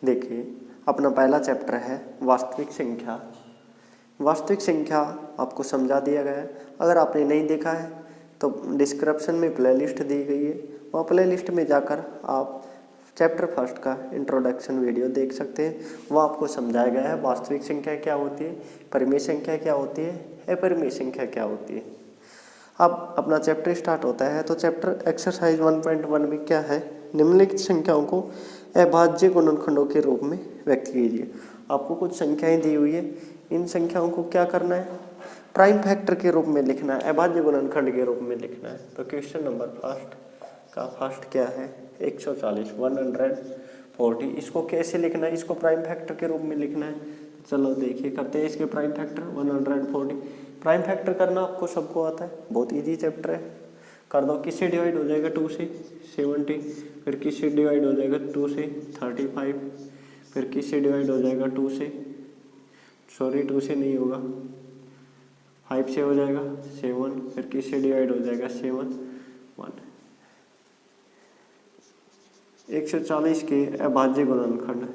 देखिए, अपना पहला चैप्टर है वास्तविक संख्या। वास्तविक संख्या आपको समझा दिया गया है। अगर आपने नहीं देखा है तो डिस्क्रिप्शन में प्लेलिस्ट दी गई है, वहाँ प्लेलिस्ट में जाकर आप चैप्टर फर्स्ट का इंट्रोडक्शन वीडियो देख सकते हैं। वो आपको समझाया गया है वास्तविक संख्या क्या होती है, परिमेय संख्या क्या होती है, अपरिमेय संख्या क्या होती है। अब अपना चैप्टर स्टार्ट होता है तो चैप्टर एक्सरसाइज 1.1 में क्या है, निम्नलिखित संख्याओं को अभाज्य गुणनखंडों के रूप में व्यक्त कीजिए। आपको कुछ संख्याएं दी हुई है, इन संख्याओं को क्या करना है, प्राइम फैक्टर के रूप में लिखना है, अभाज्य गुणनखंड के रूप में लिखना है। तो क्वेश्चन नंबर फर्स्ट का फर्स्ट क्या है, 140 140। इसको कैसे लिखना है, इसको प्राइम फैक्टर के रूप में लिखना है। चलो देखिए करते हैं इसके प्राइम फैक्टर 140। प्राइम फैक्टर करना आपको सबको आता है, बहुत इजी चैप्टर है। कर दो, किससे डिवाइड हो जाएगा 2 से 70, फिर किससे डिवाइड हो जाएगा 2 से 35, फिर किससे डिवाइड हो जाएगा 2 से, सॉरी 2 से नहीं होगा, 5 से हो जाएगा 7, फिर किससे डिवाइड हो जाएगा 7 1। 140 के अभाज्य गुणनखंड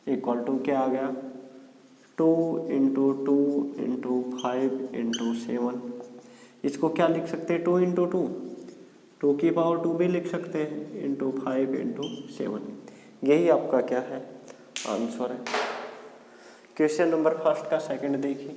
इक्वल टू क्या आ गया, 2 इंटू 2 इंटू 5 इंटू 7। इसको क्या लिख सकते हैं, 2 इंटू 2, 2 की पावर 2 भी लिख सकते हैं, इंटू 5 इंटू 7। यही आपका क्या है, आंसर है। क्वेश्चन नंबर फर्स्ट का सेकंड देखिए।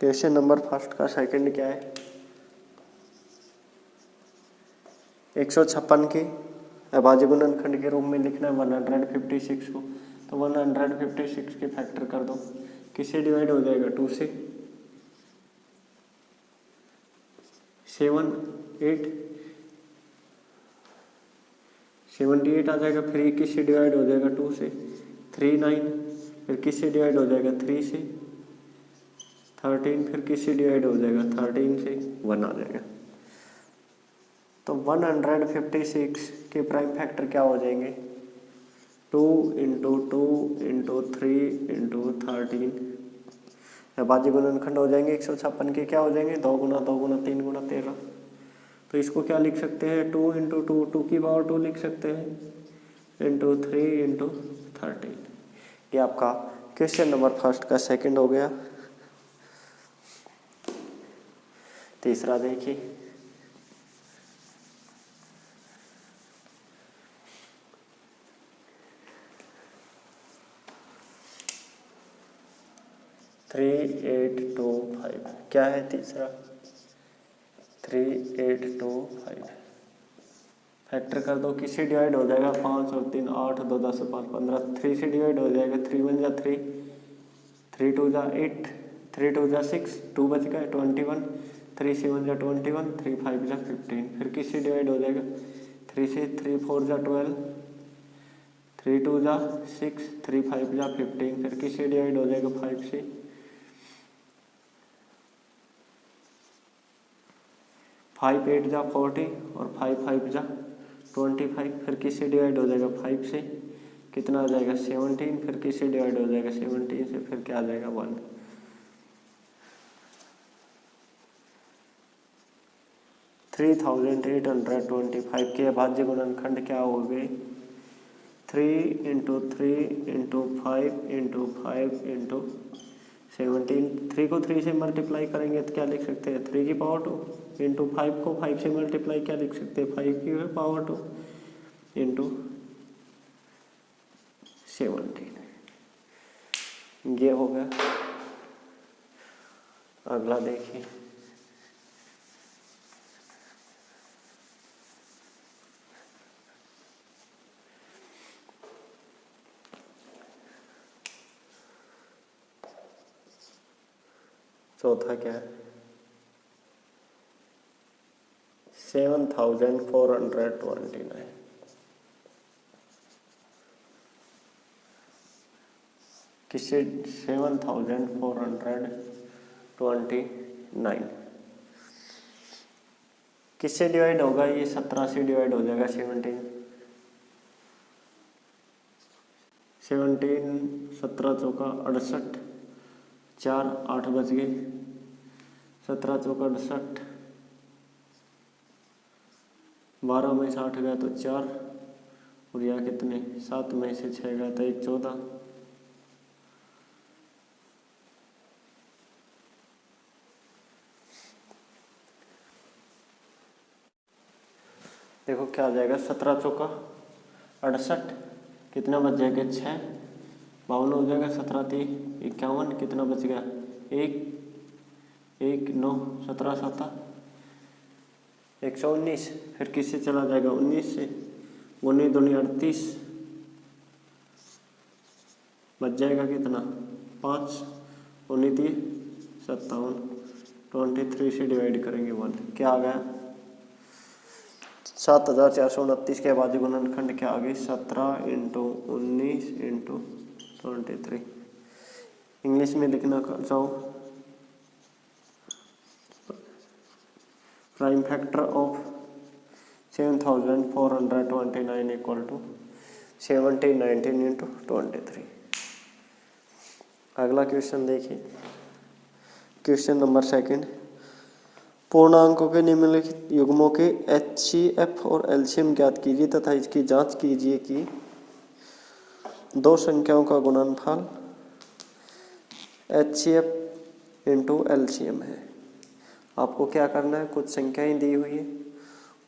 क्वेश्चन नंबर फर्स्ट का सेकंड क्या है, 156 के अभाज्य गुणनखंड के रूप में लिखना है 156 को। तो 156 के फैक्टर कर दो, किससे डिवाइड हो जाएगा 2 से, 7 8 78 आ जाएगा। फिर किससे डिवाइड हो जाएगा 2 से, 3 9, फिर किससे डिवाइड हो जाएगा 3 से, 13, फिर किससे डिवाइड हो जाएगा 13 से, 1 आ जाएगा। तो 156 के प्राइम फैक्टर क्या हो जाएंगे, 2 इंटू 2 इंटू 3 इंटू 13। अभाज्य गुणनखंड हो जाएंगे 156 के, क्या हो जाएंगे 2 गुना 2 गुना 3 गुना 13। तो इसको क्या लिख सकते हैं, 2 इंटू 2, 2 की पावर 2 लिख सकते हैं, इंटू 3 इंटू 13। ये आपका क्वेश्चन नंबर फर्स्ट का सेकंड हो गया। तीसरा देखिए, थ्री 8 2 5। क्या है तीसरा, 3 8 2 5। फैक्टर कर दो, किससे डिवाइड हो जाएगा 5 और 3 8, 2 10 5 15। 3 से डिवाइड हो जाएगा, 3 1 जा 3, 3 2 जा 8, 3 2 जा 6, 2 बच गया 21, 3 7 जा 21, 3 5 जा 15। फिर किससे डिवाइड हो जाएगा, 3 से, 3 4 जा 12, 3 2 जा 6, 3 5 जा 15। फिर किससे डिवाइड हो जाएगा 5 से, 5 8 जा 40 और 5 5 जा 25। फिर किससे डिवाइड हो जाएगा 5 से, कितना आ जाएगा 17। फिर किससे डिवाइड हो जाएगा 17 से, फिर क्या आ जाएगा 1। 3825 के अभाज्य गुणनखंड क्या हो गए, 3 इंटू 3 इंटू 5 इंटू 5 इंटू 17। 3 को 3 से मल्टीप्लाई करेंगे तो क्या लिख सकते हैं, 3 की पावर 2 इंटू 5 को 5 से मल्टीप्लाई क्या लिख सकते हैं, 5 की पावर 2 इंटू 17। ये हो गया। अगला देखिए, चौथा क्या है, 7429। किससे, 7429 किससे डिवाइड होगा, ये 17 से डिवाइड हो जाएगा 17, 17 17 चौका 68, 4 8 बज गए, 17 चौका 68, 12 में से 8 गया तो 4, और यहाँ कितने 7 में से 6 गया तो 1 14। देखो क्या आ जाएगा, 17 चौका 68, कितना बच जाएगा 6, 52 हो जाएगा, 17 3 51, कितना बच गया 1 1 9, 17 7 119, फिर किससे चला जाएगा 19 से, 19 दूनी 38, बच जाएगा कितना 5, 19 3 57, 23 से डिवाइड करेंगे 1, क्या आ गया 7429 के बाद गुणनखंड क्या आ गई 17 × 19 × 23। इंग्लिश में लिखना चाहो, prime factor of 7429 equal to 1719 × 23। अगला क्वेश्चन देखिए, क्वेश्चन नंबर 2। पूर्णांकों के निम्नलिखित युग्मों के HCF और LCM ज्ञात कीजिए तथा इसकी जांच कीजिए कि दो संख्याओं का गुणनफल HCF × LCM है। आपको क्या करना है, कुछ संख्याएं दी हुई है,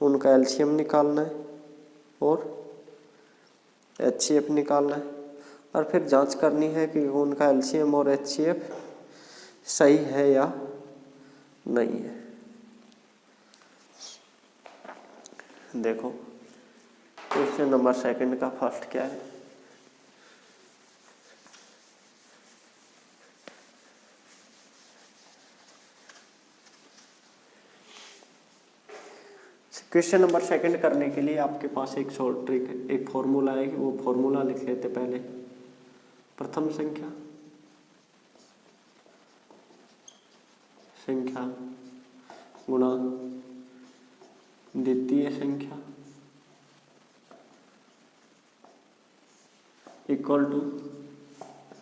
उनका LCM निकालना है और HCF निकालना है, और फिर जांच करनी है कि उनका LCM और HCF सही है या नहीं है। देखो क्वेश्चन नंबर 2 का फर्स्ट क्या है, क्वेश्चन नंबर 2 करने के लिए आपके पास एक शॉर्ट ट्रिक है, एक फॉर्मूला है, वो फॉर्मूला लिख लेते पहले। प्रथम संख्या गुणा द्वितीय संख्या इक्वल टू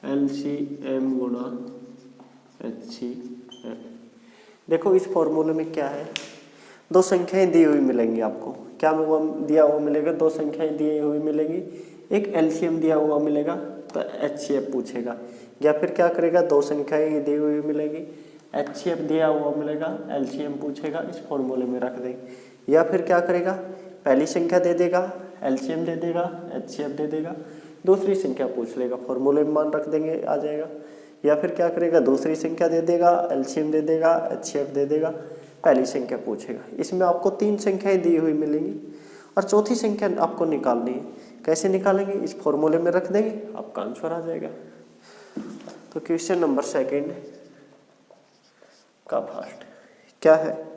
LCM गुणा HCF। देखो इस फॉर्मूले में क्या है, दो संख्याएं दी हुई मिलेंगी आपको, क्या दिया हुआ मिलेगा, दो संख्याएं दी हुई मिलेगी, एक LCM दिया हुआ मिलेगा तो HCF पूछेगा, या फिर क्या करेगा, दो संख्याएं दी हुई मिलेगी, HCF दिया हुआ मिलेगा, LCM पूछेगा, इस फॉर्मूले में रख देंगे। या फिर क्या करेगा, पहली संख्या दे देगा, LCM दे देगा, HCF दे देगा, दूसरी संख्या पूछ लेगा, फॉर्मूले में मान रख देंगे, आ जाएगा। या फिर क्या करेगा, दूसरी संख्या दे देगा, LCM दे देगा, HCF दे देगा, पहली संख्या पूछेगा। इसमें आपको 3 संख्याएं दी हुई मिलेंगी और चौथी संख्या आपको निकालनी है। कैसे निकालेंगे, इस फॉर्मूले में रख देंगे, आपका आंसर आ जाएगा। तो क्वेश्चन नंबर 2 का फर्स्ट क्या है,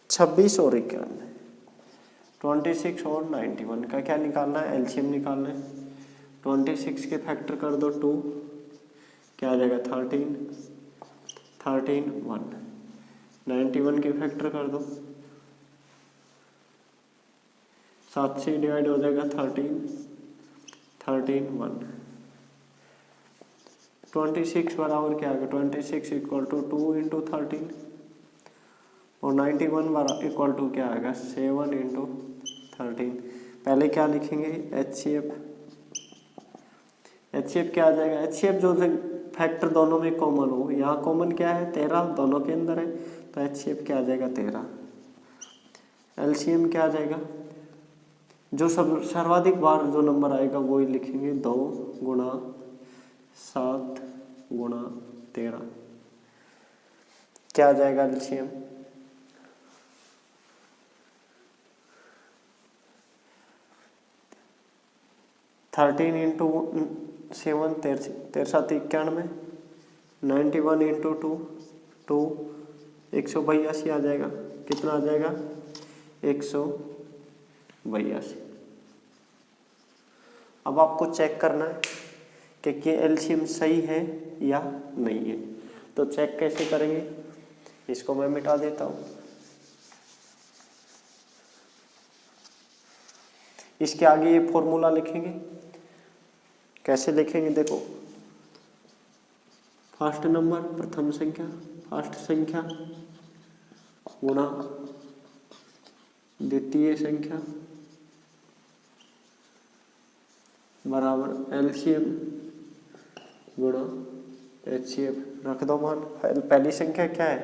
26 और 91, 26 और 91 का क्या निकालना है, LCM निकालना है। 26 के फैक्टर कर दो 2, क्या आ जाएगा 13 13 1। 91 के फैक्टर कर दो, 7 से डिवाइड हो जाएगा 13 13 1। 26 बराबर क्या आएगा, 26 इक्वल टू 2 × 13, और 91 बराबर इक्वल टू क्या आएगा 7 × 13। पहले क्या लिखेंगे, HCF क्या आ जाएगा, HCF जो फैक्टर दोनों में कॉमन हो, यहाँ कॉमन क्या है 13, दोनों के अंदर है, तो HCF क्या आ जाएगा 13। LCM क्या आ जाएगा, जो सब सर्वाधिक बार जो नंबर आएगा वो ही लिखेंगे, 2 × 7 × 13, क्या आ जाएगा LCM, 13 × 7 13 7 91, 91 × 2 2 182 आ जाएगा, कितना आ जाएगा 182। अब आपको चेक करना है कि LCM सही है या नहीं है, तो चेक कैसे करेंगे, इसको मैं मिटा देता हूँ। इसके आगे ये फॉर्मूला लिखेंगे, कैसे लिखेंगे देखो, फर्स्ट नंबर प्रथम संख्या, फर्स्ट संख्या गुणा द्वितीय संख्या बराबर एलसीएम गुणा एचसीएफ। रख दो मान। पहली संख्या क्या है?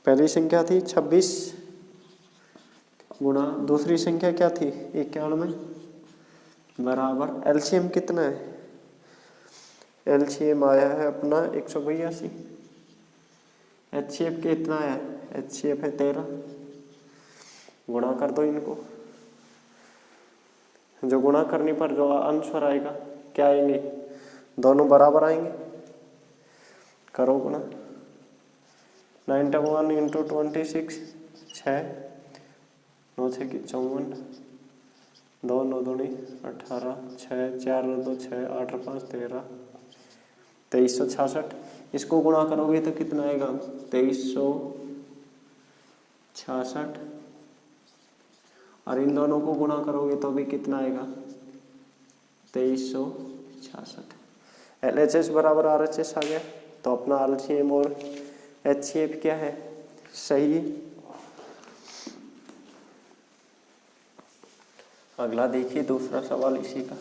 पहली संख्या थी 26 गुणा दूसरी संख्या क्या थी 91 बराबर एलसीएम कितना है? एलसीएम आया है अपना 182। एचसीएफ कितना है? एचसीएफ है 13। गुणा कर दो इनको। जो गुणा करने पर जो आंसर आएगा क्या आएंगे? दोनों बराबर आएंगे। करो गुणा। 91 इंटू 26 6 9 6 की 54 2 9 दूनी 18 6 4 2 6 8 5 13 2366। इसको गुणा करोगे तो कितना आएगा? 2366। और इन दोनों को गुणा करोगे तो भी कितना आएगा? 2366। LHS बराबर RHS आ गया। तो अपना LCM और HCF क्या है? सही है। अगला देखिए दूसरा सवाल इसी का।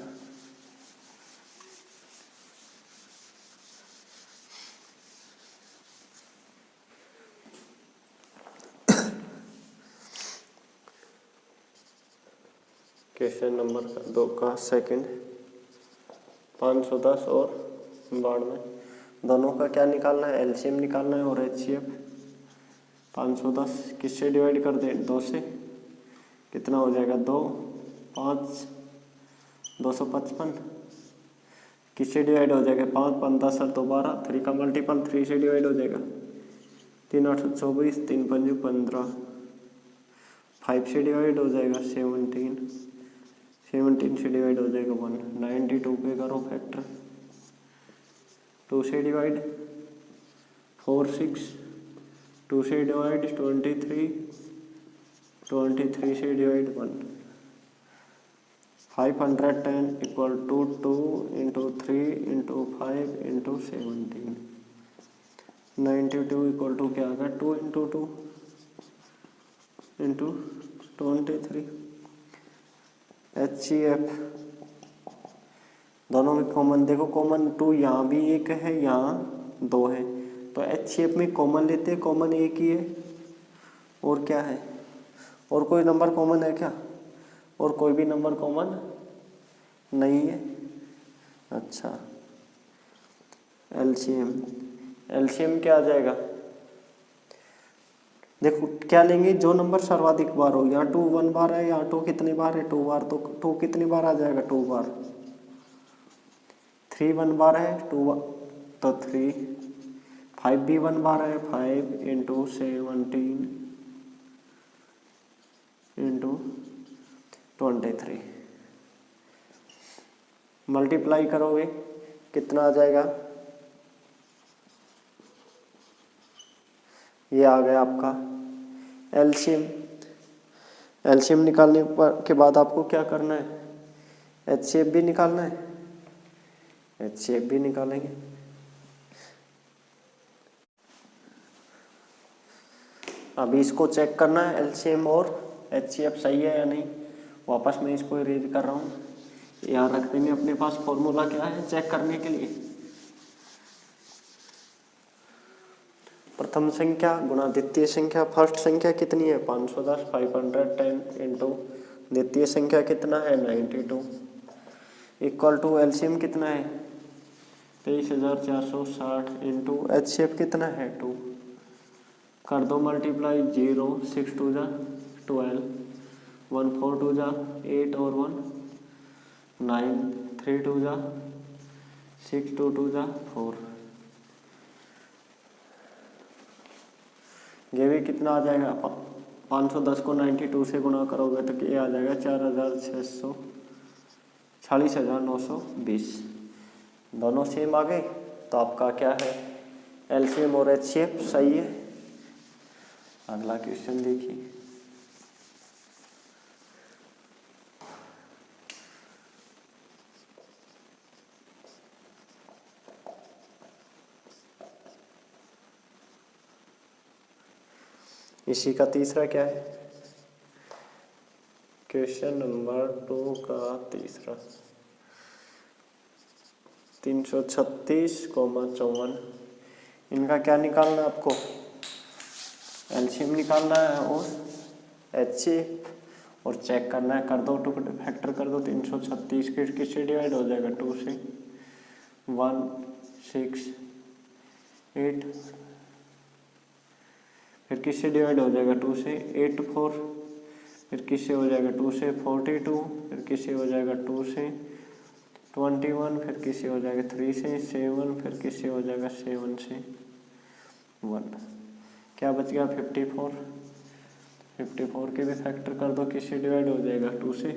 क्वेश्चन नंबर 2 का सेकंड 510 और 92 दोनों का क्या निकालना है? एलसीएम निकालना है और एचसीएफ। 510 किससे डिवाइड कर दें? 2 से। कितना हो जाएगा? 2 5 255। किससे डिवाइड हो जाएगा? 5 5 10 और 2 12। 3 का मल्टीपल 3 से डिवाइड हो जाएगा। 3 8 24 3 5 15। 5 से डिवाइड हो जाएगा 17 से डिवाइड हो जाएगा 1। 92 पे करो फैक्टर। 2 से डिवाइड 4 6 2 से डिवाइड 23 से divide 1। 510 equal to 2 into 3 into 5 into 17। 92 equal to क्या आ गया? 2 इंटू 2 इंटू 23। HCF दोनों में कॉमन देखो। कॉमन 2 यहाँ भी एक है, यहाँ 2 है। तो HCF में कॉमन लेते हैं। कॉमन एक ही है। और क्या है? और कोई नंबर कॉमन है क्या? और कोई भी नंबर कॉमन नहीं है। अच्छा एलसीएम क्या आ जाएगा? देखो क्या लेंगे? जो नंबर सर्वाधिक बार हो। यहाँ 2 1 बार है, यहाँ 2 कितनी बार है? 2 बार। तो 2 कितनी बार आ जाएगा? 2 बार। 3 1 बार है, 2 तो 3। 5 भी 1 बार है, 5 इंटू 17 इंटू 23। मल्टीप्लाई करोगे कितना आ जाएगा? ये आ गया आपका एलसीएम निकालने के बाद आपको क्या करना है? एचसीएफ भी निकालना है। एचसीएफ भी निकालेंगे। अभी इसको चेक करना है एलसीएम और एचसीएफ सही है या नहीं। वापस मैं इसको इरेज कर रहा हूँ। यहाँ रख देंगे। अपने पास फॉर्मूला क्या है चेक करने के लिए? प्रथम संख्या गुणा द्वितीय संख्या। फर्स्ट संख्या कितनी है? 510 510 इंटू द्वितीय संख्या कितना है? 92 इक्वल टू एलसीएम कितना है? 23460 इंटू एचसीएफ कितना है? 2। कर दो मल्टीप्लाई। 0 6 2 जा 12 1 4 2 जा 8 और 1 9 3 2 जा 6 2 2 जा 4। ये भी कितना आ जाएगा? 510 को 92 से गुणा करोगे तो ये आ जाएगा 46,920। दोनों सेम आ गए। तो आपका क्या है? एलसीएम और एचसीएफ सही है। अगला क्वेश्चन देखिए। इसी का तीसरा क्या है, क्वेश्चन नंबर 2 का तीसरा 336,54, इनका क्या निकालना है आपको, एलसीएम निकालना है और एचसीएफ और चेक करना है। कर दो टुकड़े, फैक्टर कर दो। 336 किससे डिवाइड हो जाएगा, 2 से, 1 6 8, फिर किससे डिवाइड हो जाएगा, 2 से, 8 4, फिर किससे हो जाएगा, 2 से 42, फिर किससे हो जाएगा, 2 से 21, फिर किससे हो जाएगा, 3 से 7, फिर किससे हो जाएगा, 7 से 1, क्या बच गया, 54। 54 के भी फैक्टर कर दो, किससे डिवाइड हो जाएगा, 2 से,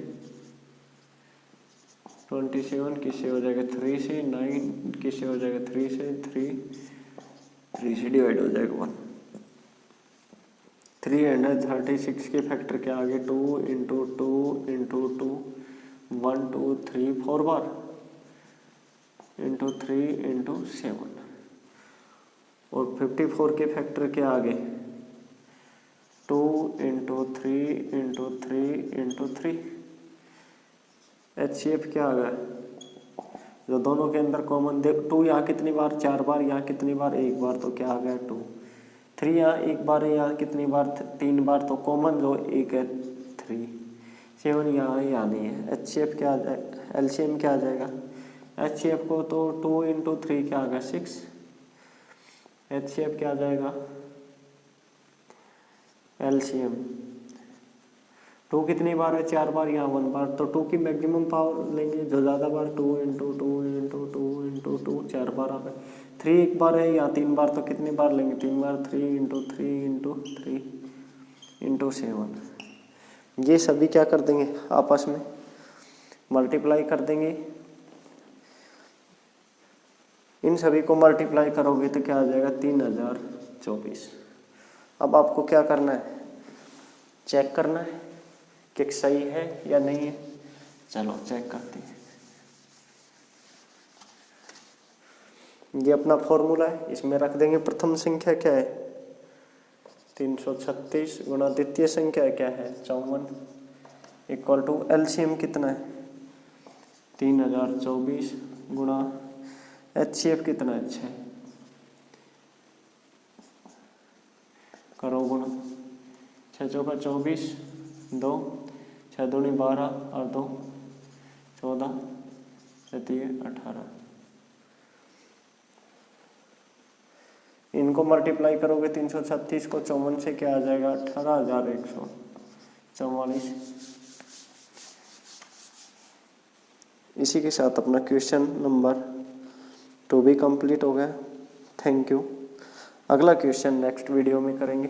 27 किससे हो जाएगा, 3 से, 9 किससे हो जाएगा, 3 से, 3 से डिवाइड हो जाएगा 1। 336 के फैक्टर के आगे 2 into 2 into 2 1 2 3 4 bar into 3 into 7, और 54 के फैक्टर के आगे 2 इंटू 3 इंटू 3 इंटू 3। एचसीएफ क्या आ गया, जो दोनों के अंदर कॉमन देख, 2 यहाँ कितनी बार, 4 बार, यहाँ कितनी बार, 1 बार, तो क्या आ गया 2। 3 यहाँ 1 बार है, यहाँ कितनी बार, 3 बार, तो कॉमन जो एक है 3। 7 यहाँ नहीं है। एचसीएफ क्या आ जाएगा, एलसीएम क्या आ जाएगा, एचसीएफ को तो 2 इंटू 3 क्या आ गया 6। एचसीएफ क्या आ जाएगा, एलसीएम 2 कितनी बार है, 4 बार, यहाँ 1 बार, तो 2 की मैक्सिमम पावर लेंगे, जो ज़्यादा बार 2 इंटू 2 इंटू 2 इंटू 2 4 बार आ गए। 3 1 बार है, यहाँ 3 बार, तो कितनी बार लेंगे, 3 बार, 3 इंटू 3 इंटू 3 इंटू 7। ये सभी क्या कर देंगे, आपस में मल्टीप्लाई कर देंगे। इन सभी को मल्टीप्लाई करोगे तो क्या आ जाएगा, 3024। अब आपको क्या करना है, चेक करना है कि सही है या नहीं है। चलो चेक करते हैं। ये अपना फॉर्मूला है, इसमें रख देंगे। प्रथम संख्या क्या है, 336 गुणा द्वितीय संख्या क्या है, 54, इक्वल टू एलसीएम कितना है, 3024 गुणा एचसीएफ कितना है, 6, करो गुणा। 6 चौका 24, 2 6 दूनी 12 और 2 14, 18। इनको मल्टीप्लाई करोगे 336 को 54 से, क्या आ जाएगा, 18,144। इसी के साथ अपना क्वेश्चन नंबर 2 भी कंप्लीट हो गया। Thank you. अगला क्वेश्चन नेक्स्ट वीडियो में करेंगे।